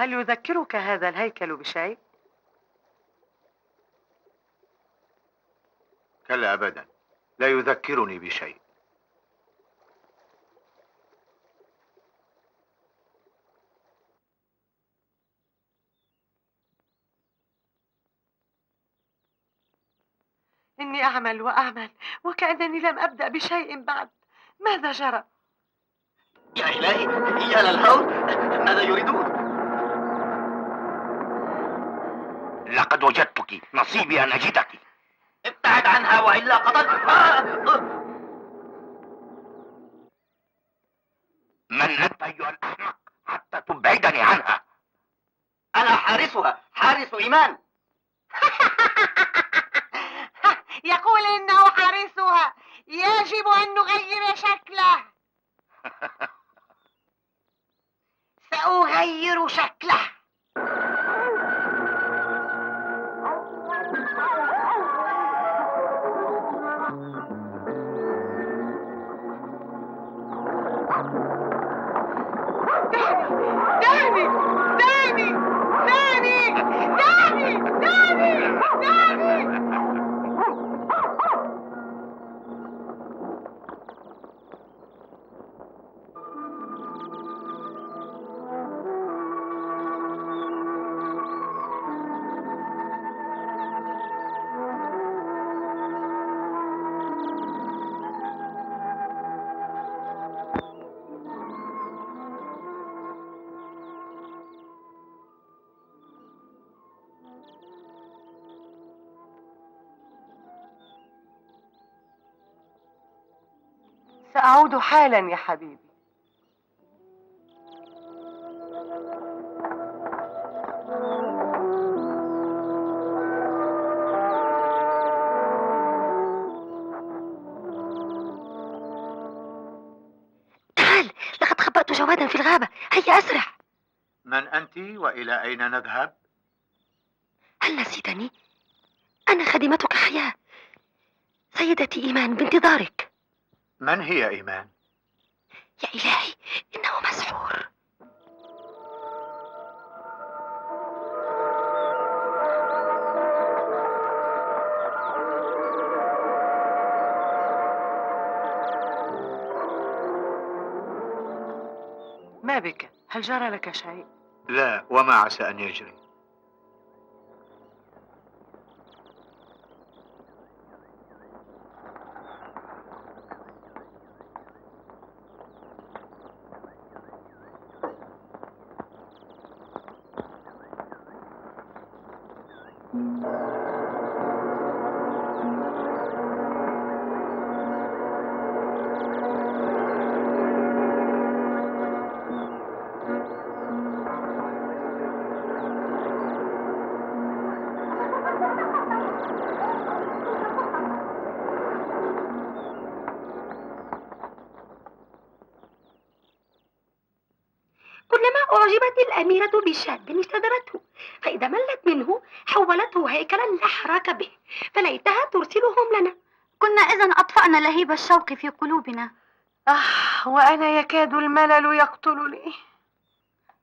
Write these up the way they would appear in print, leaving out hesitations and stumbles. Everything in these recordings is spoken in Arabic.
هل يذكرك هذا الهيكل بشيء؟ كلا أبدا، لا يذكرني بشيء. إني أعمل وأعمل وكأنني لم أبدأ بشيء بعد. ماذا جرى؟ يا إلهي، يا للهول، ماذا يريدون؟ لقد وجدتك، نصيبي أن أجدك. ابتعد عنها وإلا قتلت. من أنت أيها الأحمق حتى تبعدني عنها؟ أنا حارسها، حارس إيمان. يقول إنه حارسها، يجب أن نغير شكله. سأغير شكله. دعني دعني دعني دعني دعني دعني. سأعود حالا يا حبيبي. تعال، لقد خبأت جوادا في الغابة، هيا أسرع. من أنت وإلى أين نذهب؟ هل نسيتني؟ أنا خادمتك حياة، سيدتي إيمان بانتظارك. من هي إيمان؟ يا إلهي، إنه مسحور. ما بك؟ هل جرى لك شيء؟ لا، وما عسى أن يجري. كلما أعجبت الأميرة بشاب استدرته، فإذا ملت منه حولته هيكلا لحراك به، فليتها ترسلهم لنا. كنا إذن أطفأنا لهيب الشوق في قلوبنا. وأنا يكاد الملل يقتلني.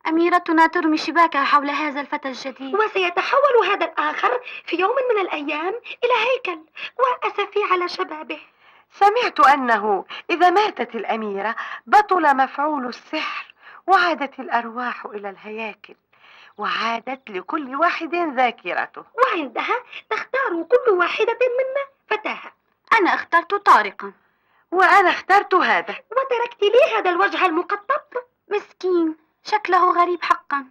أميرتنا ترمي شباكها حول هذا الفتى الجديد، وسيتحول هذا الآخر في يوم من الأيام إلى هيكل، وأسفي على شبابه. سمعت أنه إذا ماتت الأميرة بطل مفعول السحر، وعادت الأرواح إلى الهياكل، وعادت لكل واحد ذاكرته، وعندها تختار كل واحدة منا فتاها. أنا اخترت طارقا. وأنا اخترت هذا. وتركت لي هذا الوجه المقطب. مسكين، شكله غريب حقا.